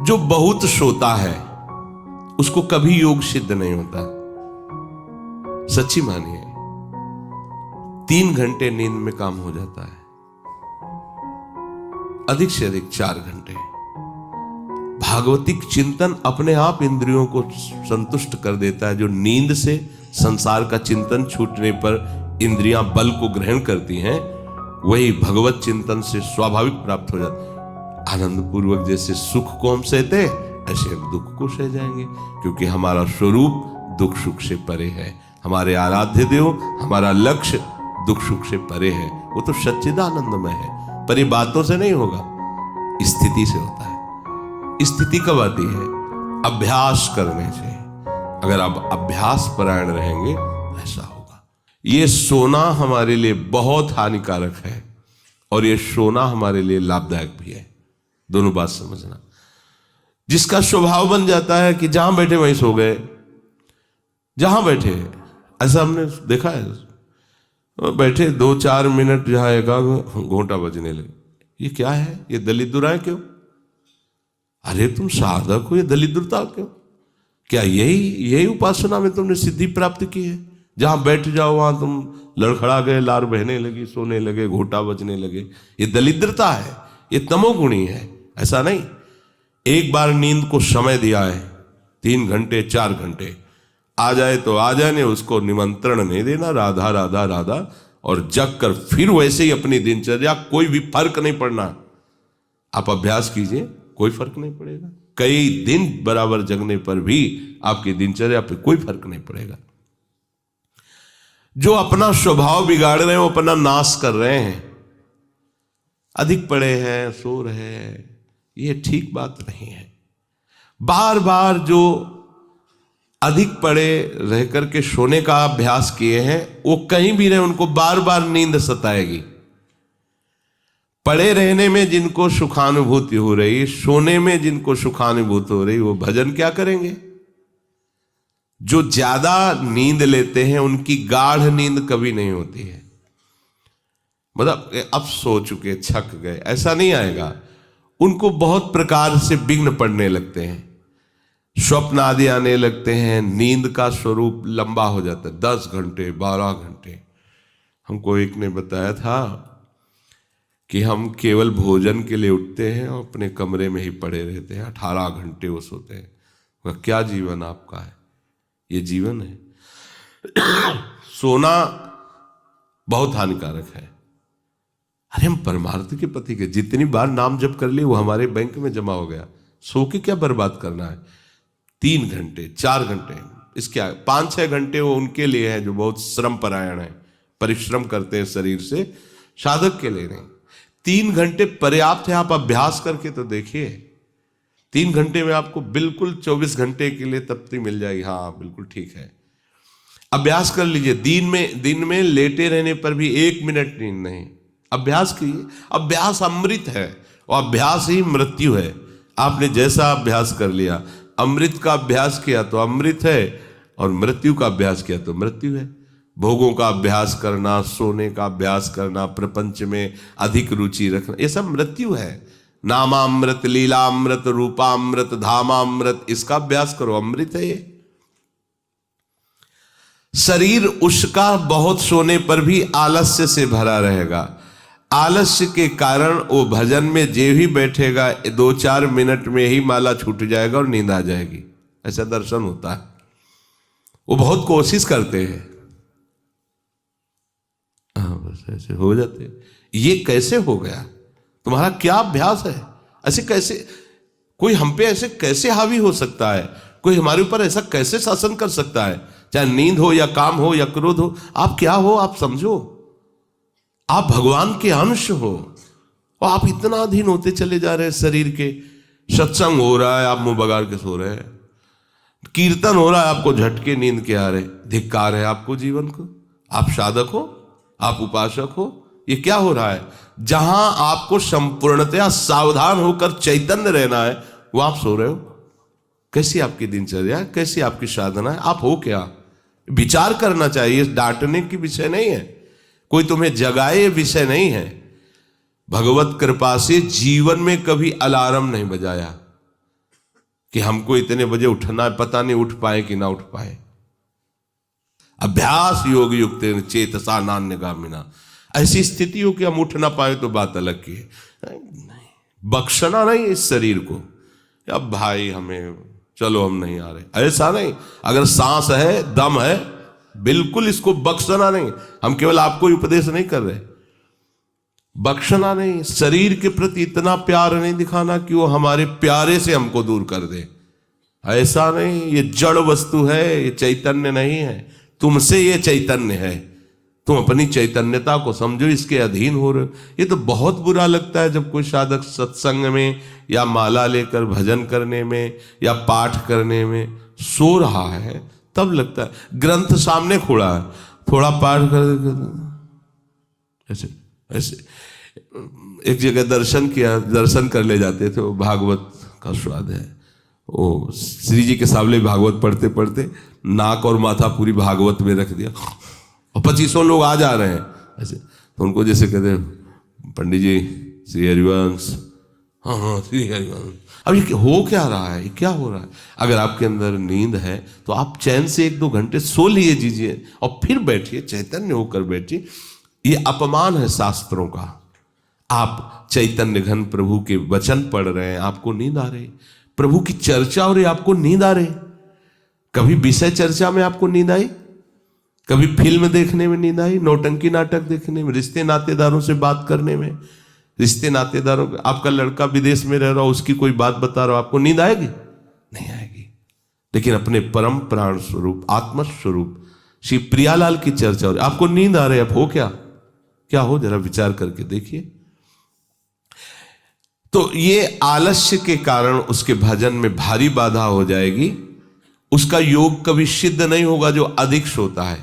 जो बहुत सोता है उसको कभी योग सिद्ध नहीं होता। सच्ची मानिए, 3 घंटे नींद में काम हो जाता है, अधिक से अधिक 4 घंटे। भागवतिक चिंतन अपने आप इंद्रियों को संतुष्ट कर देता है। जो नींद से संसार का चिंतन छूटने पर इंद्रियां बल को ग्रहण करती हैं, वही भगवत चिंतन से स्वाभाविक प्राप्त हो जाता है। आनंद पूर्वक जैसे सुख को हम सहते, ऐसे हम दुख को सह जाएंगे, क्योंकि हमारा स्वरूप दुख सुख से परे है। हमारे आराध्य देव, हमारा लक्ष्य दुख सुख से परे है। वो तो सच्चिदानंदमय है, पर ये बातों से नहीं होगा, स्थिति से होता है। स्थिति कब आती है? अभ्यास करने से। अगर आप अभ्यास परायण रहेंगे, ऐसा होगा। ये सोना हमारे लिए बहुत हानिकारक है और ये सोना हमारे लिए लाभदायक भी है। दोनों बात समझना। जिसका स्वभाव बन जाता है कि जहां बैठे वहीं सो गए, जहां बैठे, ऐसा हमने देखा है। बैठे 2-4 मिनट जहां एकाग्र, घोंटा बजने लगे। ये क्या है? ये दलिद्राएं क्यों? अरे तुम साधक हो, ये दलिद्रता क्यों? क्या यही उपासना में तुमने सिद्धि प्राप्त की है? जहां बैठ जाओ वहां तुम लड़खड़ा गए, लार बहने लगी, सोने लगे, घोंटा बजने लगे। ये दलिद्रता है, ये तमोगुणी है। ऐसा नहीं। एक बार नींद को समय दिया है, 3 घंटे 4 घंटे, आ जाए तो आ जाने, उसको निमंत्रण नहीं देना, राधा राधा राधा, और जग कर फिर वैसे ही अपनी दिनचर्या, कोई भी फर्क नहीं पड़ना। आप अभ्यास कीजिए, कोई फर्क नहीं पड़ेगा। कई दिन बराबर जगने पर भी आपकी दिनचर्या पे कोई फर्क नहीं पड़ेगा। जो अपना स्वभाव बिगाड़ रहे हैं, वो अपना नाश कर रहे हैं। अधिक पड़े हैं, सो रहे हैं, ये ठीक बात नहीं है। बार बार जो अधिक पड़े रह करके सोने का अभ्यास किए हैं, वो कहीं भी रहे, उनको बार बार नींद सताएगी। पड़े रहने में जिनको सुखानुभूति हो रही, सोने में जिनको सुखानुभूति हो रही, वो भजन क्या करेंगे? जो ज्यादा नींद लेते हैं उनकी गाढ़ नींद कभी नहीं होती है। मतलब अब सो चुके, थक गए, ऐसा नहीं आएगा। उनको बहुत प्रकार से विघ्न पड़ने लगते हैं, स्वप्न आदि आने लगते हैं, नींद का स्वरूप लंबा हो जाता है, 10 घंटे 12 घंटे। हमको एक ने बताया था कि हम केवल भोजन के लिए उठते हैं और अपने कमरे में ही पड़े रहते हैं, 18 घंटे वो सोते हैं। वह क्या जीवन आपका है? ये जीवन है? सोना बहुत हानिकारक है। अरे हम परमार्थ के पति के, जितनी बार नाम जप कर लिए वो हमारे बैंक में जमा हो गया। सो के क्या बर्बाद करना है? 3 घंटे 4 घंटे, इसके 5-6 घंटे वो उनके लिए है जो बहुत श्रम परायण है, परिश्रम करते हैं शरीर से, साधक के लिए नहीं। 3 घंटे पर्याप्त है। आप अभ्यास करके तो देखिए, 3 घंटे में आपको बिल्कुल 24 घंटे के लिए तृप्ति मिल जाएगी। हाँ बिल्कुल ठीक है, अभ्यास कर लीजिए। दिन में लेटे रहने पर भी 1 मिनट नींद नहीं। अभ्यास कीजिए। अभ्यास अमृत है और अभ्यास ही मृत्यु है। आपने जैसा अभ्यास कर लिया, अमृत का अभ्यास किया तो अमृत है, और मृत्यु का अभ्यास किया तो मृत्यु है। भोगों का अभ्यास करना, सोने का अभ्यास करना, प्रपंच में अधिक रुचि रखना, ये सब मृत्यु है। नामामृत, लीलामृत, रूपामृत, धामामृत, इसका अभ्यास करो, अमृत है ये। शरीर उसका बहुत सोने पर भी आलस्य से भरा रहेगा। आलस्य के कारण वो भजन में जे भी बैठेगा 2-4 मिनट में ही माला छूट जाएगा और नींद आ जाएगी। ऐसा दर्शन होता है। वो बहुत कोशिश करते हैं, बस ऐसे हो जाते। ये कैसे हो गया? तुम्हारा क्या अभ्यास है? ऐसे कैसे कोई हम पे ऐसे कैसे हावी हो सकता है? कोई हमारे ऊपर ऐसा कैसे शासन कर सकता है? चाहे नींद हो या काम हो या क्रोध हो, आप क्या हो? आप समझो, आप भगवान के अंश हो और आप इतना अधीन होते चले जा रहे हैं शरीर के। सत्संग हो रहा है, आप मुंह बगाड़ के सो रहे हैं। कीर्तन हो रहा है, आपको झटके नींद के आ रहे। धिक्कार है आपको जीवन को। आप साधक हो, आप उपासक हो, ये क्या हो रहा है? जहां आपको संपूर्णतया सावधान होकर चैतन्य रहना है, वो आप सो रहे हो। कैसी आपकी दिनचर्या, कैसी आपकी साधना है? आप हो क्या? विचार करना चाहिए। डांटने की विषय नहीं है, कोई तुम्हें जगाए विषय नहीं है। भगवत कृपा से जीवन में कभी अलार्म नहीं बजाया, कि हमको इतने बजे उठना है, पता नहीं उठ पाए कि ना उठ पाए। अभ्यास योग युक्त चेतसा नान्यगामिना, ऐसी स्थिति हो कि हम उठ ना पाए तो बात अलग की है। नहीं, बख्शना नहीं इस शरीर को, अब भाई हमें चलो हम नहीं आ रहे, ऐसा नहीं। अगर सांस है, दम है, बिल्कुल इसको बख्शना नहीं। हम केवल आपको ही उपदेश नहीं कर रहे, बख्शना नहीं। शरीर के प्रति इतना प्यार नहीं दिखाना कि वो हमारे प्यारे से हमको दूर कर दे, ऐसा नहीं। ये जड़ वस्तु है, ये चैतन्य नहीं है। तुमसे ये चैतन्य है, तुम अपनी चैतन्यता को समझो, इसके अधीन हो रहे हो। ये तो बहुत बुरा लगता है जब कोई साधक सत्संग में या माला लेकर भजन करने में या पाठ करने में सो रहा है, तब लगता है। ग्रंथ सामने खोड़ा है, थोड़ा पाठ कर ऐसे ऐसे। एक जगह दर्शन किया, दर्शन कर ले जाते थे, वो भागवत का स्वाद है। वो श्री जी के सामने भागवत पढ़ते पढ़ते नाक और माथा पूरी भागवत में रख दिया, और 2500 लोग आ जा रहे हैं ऐसे। तो उनको जैसे कहते हैं, पंडित जी श्री हरिवंश, हाँ हाँ श्री हरिवंश। अब ये हो क्या रहा है, ये क्या हो रहा है? अगर आपके अंदर नींद है तो आप चैन से 1-2 घंटे सो लिए दीजिए और फिर बैठिए, चैतन्य होकर बैठिए। ये अपमान है शास्त्रों का। आप चैतन्य घन प्रभु के वचन पढ़ रहे हैं, आपको नींद आ रही, प्रभु की चर्चा हो रही, आपको नींद आ रही। कभी विषय चर्चा में आपको नींद आई? कभी फिल्म देखने में नींद आई? नौटंकी नाटक देखने में, रिश्ते नातेदारों से बात करने में, रिश्ते नातेदारों, आपका लड़का विदेश में रह रहा हो, उसकी कोई बात बता रहा हो, आपको नींद आएगी? नहीं आएगी। लेकिन अपने परम प्राण स्वरूप आत्म स्वरूप श्री प्रियालाल की चर्चा हो रही, आपको नींद आ रही है। अब हो क्या, क्या हो, जरा विचार करके देखिए। तो ये आलस्य के कारण उसके भजन में भारी बाधा हो जाएगी, उसका योग कभी सिद्ध नहीं होगा जो अधिक सोता है।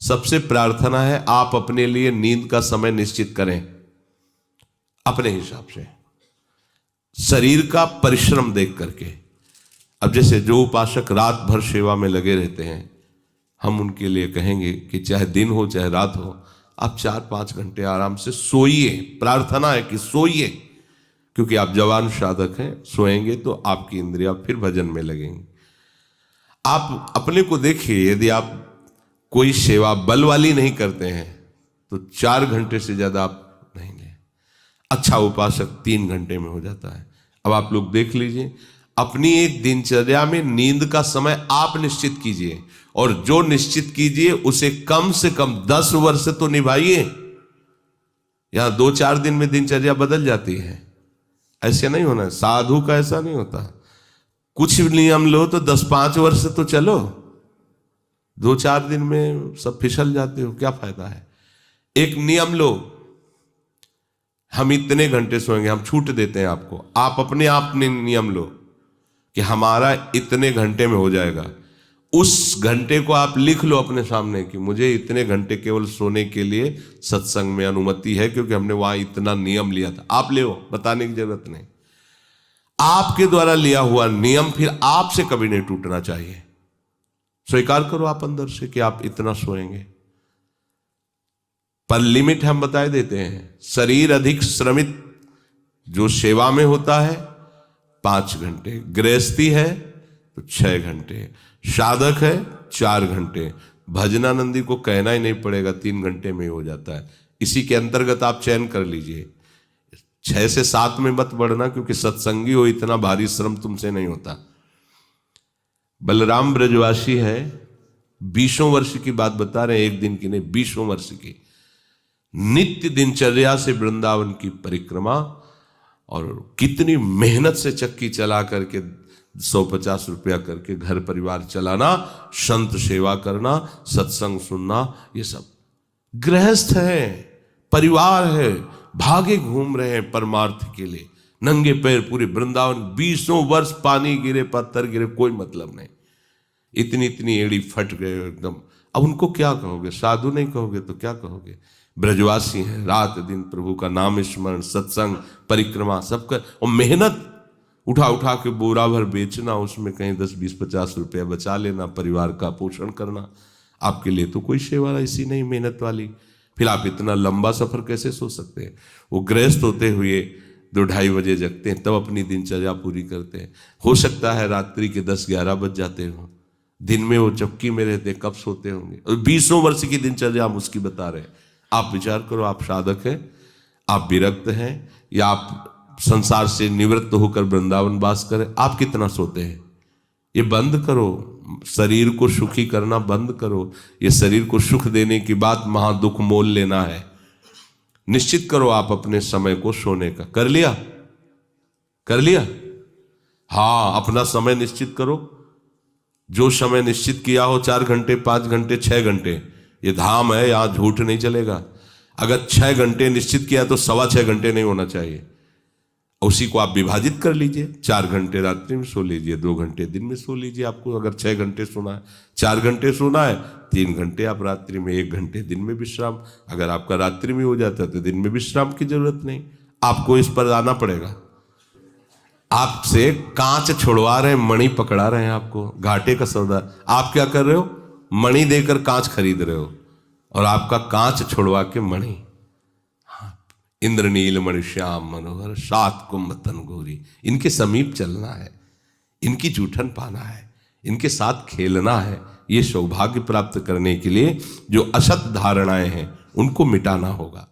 सबसे प्रार्थना है आप अपने लिए नींद का समय निश्चित करें अपने हिसाब से, शरीर का परिश्रम देख करके। अब जैसे जो उपासक रात भर सेवा में लगे रहते हैं, हम उनके लिए कहेंगे कि चाहे दिन हो चाहे रात हो, आप 4-5 घंटे आराम से सोइए। प्रार्थना है कि सोइए, क्योंकि आप जवान साधक हैं, सोएंगे तो आपकी इंद्रियां फिर भजन में लगेंगी। आप अपने को देखिए, यदि आप कोई सेवा बल वाली नहीं करते हैं तो 4 घंटे से ज्यादा आप नहीं लें। अच्छा उपासक 3 घंटे में हो जाता है। अब आप लोग देख लीजिए, अपनी एक दिनचर्या में नींद का समय आप निश्चित कीजिए, और जो निश्चित कीजिए उसे कम से कम 10 वर्ष तो निभाइए। यहां 2-4 दिन में दिनचर्या बदल जाती है, ऐसे नहीं होना। साधु का ऐसा नहीं होता, कुछ नियम लो तो 10-5 वर्ष तो चलो, 2-4 दिन में सब फिसल जाते हो, क्या फायदा है। एक नियम लो, हम इतने घंटे सोएंगे, हम छूट देते हैं आपको, आप अपने आप ने नियम लो कि हमारा इतने घंटे में हो जाएगा। उस घंटे को आप लिख लो अपने सामने कि मुझे इतने घंटे केवल सोने के लिए सत्संग में अनुमति है, क्योंकि हमने वहां इतना नियम लिया था। आप ले, बताने की जरूरत नहीं। आपके द्वारा लिया हुआ नियम फिर आपसे कभी नहीं टूटना चाहिए। स्वीकार करो आप अंदर से कि आप इतना सोएंगे, पर लिमिट हम बता देते हैं। शरीर अधिक श्रमित जो सेवा में होता है 5 घंटे, गृहस्थी है तो 6 घंटे, साधक है 4 घंटे। भजनानंदी को कहना ही नहीं पड़ेगा, 3 घंटे में हो जाता है। इसी के अंतर्गत आप चयन कर लीजिए। 6 से 7 में मत बढ़ना, क्योंकि सत्संगी हो, इतना भारी श्रम तुमसे नहीं होता। बलराम ब्रजवासी है, 20 वर्ष की बात बता रहे हैं, एक दिन की नहीं, 20 वर्ष की नित्य दिनचर्या से वृंदावन की परिक्रमा, और कितनी मेहनत से चक्की चला करके 150 रुपया करके घर परिवार चलाना, संत सेवा करना, सत्संग सुनना, ये सब गृहस्थ है, परिवार है, भागे घूम रहे हैं परमार्थ के लिए, नंगे पैर पूरे वृंदावन। 20 वर्ष पानी गिरे, पत्थर गिरे, कोई मतलब नहीं। इतनी इतनी एड़ी फट गए एकदम। अब उनको क्या कहोगे? साधु नहीं कहोगे तो क्या कहोगे? ब्रजवासी हैं, रात दिन प्रभु का नाम स्मरण, सत्संग, परिक्रमा सब कर, और मेहनत उठा उठा के बोरा भर बेचना, उसमें कहीं 10-20-50 रुपया बचा लेना, परिवार का पोषण करना। आपके लिए तो कोई सेवा ऐसी नहीं मेहनत वाली, फिर आप इतना लंबा सफर कैसे सोच सकते हैं? वो गृहस्थ होते हुए 2-2:30 बजे जगते हैं, तब अपनी दिनचर्या पूरी करते हैं। हो सकता है रात्रि के 10-11 बज जाते हो, दिन में वो चौकी में रहते, कब सोते होंगे। और 20 वर्ष की दिनचर्या हम उसकी बता रहे हैं। आप विचार करो, आप साधक हैं, आप विरक्त हैं, या आप संसार से निवृत्त होकर वृंदावन वास करें, आप कितना सोते हैं? ये बंद करो, शरीर को सुखी करना बंद करो। ये शरीर को सुख देने की बात महादुख मोल लेना है। निश्चित करो आप अपने समय को सोने का। कर लिया? कर लिया? हाँ, अपना समय निश्चित करो। जो समय निश्चित किया हो, 4 घंटे, 5 घंटे, 6 घंटे, ये धाम है, यहां झूठ नहीं चलेगा। अगर 6 घंटे निश्चित किया तो 6.25 घंटे नहीं होना चाहिए। उसी को आप विभाजित कर लीजिए। 4 घंटे रात्रि में सो लीजिए, 2 घंटे दिन में सो लीजिए। आपको अगर 6 घंटे सोना है, 4 घंटे सोना है, 3 घंटे आप रात्रि में, 1 घंटे दिन में विश्राम। अगर आपका रात्रि में हो जाता है तो दिन में विश्राम की जरूरत नहीं। आपको इस पर आना पड़ेगा। आपसे कांच छुड़वा रहे हैं, मणि पकड़ा रहे हैं आपको, घाटे का सौदा। आप क्या कर रहे हो? मणि देकर कांच खरीद रहे हो, और आपका कांच छुड़वा के मणि। इंद्रनील मणि श्याम मनोहर 7 कुंभ तन गोरी, इनके समीप चलना है, इनकी जूठन पाना है, इनके साथ खेलना है। ये सौभाग्य प्राप्त करने के लिए जो असत धारणाएं हैं उनको मिटाना होगा।